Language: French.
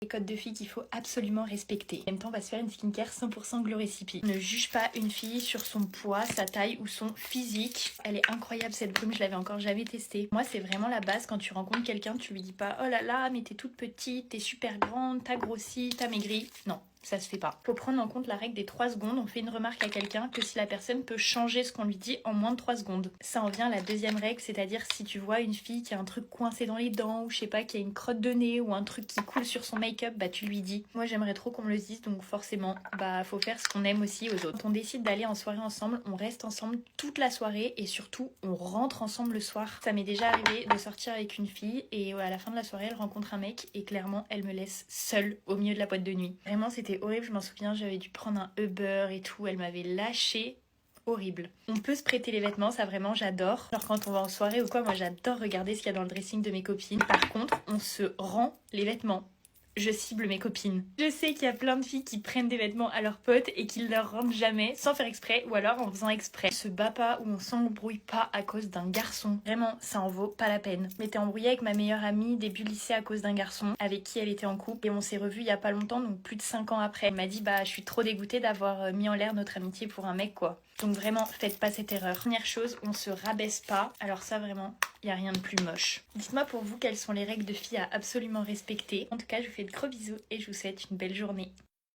Les codes de filles qu'il faut absolument respecter. En même temps, on va se faire une skincare 100% Glow Recipe. Ne juge pas une fille sur son poids, sa taille ou son physique. Elle est incroyable cette brume, je l'avais encore jamais testée. Moi, c'est vraiment la base. Quand tu rencontres quelqu'un, tu lui dis pas « Oh là là, mais t'es toute petite, t'es super grande, t'as grossi, t'as maigri ». Non. Ça se fait pas. Faut prendre en compte la règle des 3 secondes. On fait une remarque à quelqu'un que si la personne peut changer ce qu'on lui dit en moins de 3 secondes. Ça en vient à la deuxième règle, c'est-à-dire si tu vois une fille qui a un truc coincé dans les dents ou je sais pas, qui a une crotte de nez ou un truc qui coule sur son make-up, bah tu lui dis. Moi j'aimerais trop qu'on me le dise, donc forcément, bah faut faire ce qu'on aime aussi aux autres. Quand on décide d'aller en soirée ensemble, on reste ensemble toute la soirée et surtout on rentre ensemble le soir. Ça m'est déjà arrivé de sortir avec une fille et à la fin de la soirée elle rencontre un mec et clairement elle me laisse seule au milieu de la boîte de nuit. Vraiment c'était horrible, je m'en souviens, j'avais dû prendre un Uber et tout, elle m'avait lâchée. Horrible. On peut se prêter les vêtements, ça vraiment j'adore. Genre quand on va en soirée ou quoi, moi j'adore regarder ce qu'il y a dans le dressing de mes copines. Par contre, on se rend les vêtements. Je cible mes copines. Je sais qu'il y a plein de filles qui prennent des vêtements à leurs potes et qu'ils leur rendent jamais sans faire exprès ou alors en faisant exprès. On se bat pas ou on s'embrouille pas à cause d'un garçon. Vraiment, ça en vaut pas la peine. Je m'étais embrouillée avec ma meilleure amie début lycée à cause d'un garçon avec qui elle était en couple et on s'est revus il y a pas longtemps, donc plus de 5 ans après. Elle m'a dit bah je suis trop dégoûtée d'avoir mis en l'air notre amitié pour un mec quoi. Donc vraiment, faites pas cette erreur. Première chose, on se rabaisse pas. Alors ça vraiment, il n'y a rien de plus moche. Dites-moi pour vous quelles sont les règles de filles à absolument respecter. En tout cas, je vous fais de gros bisous et je vous souhaite une belle journée.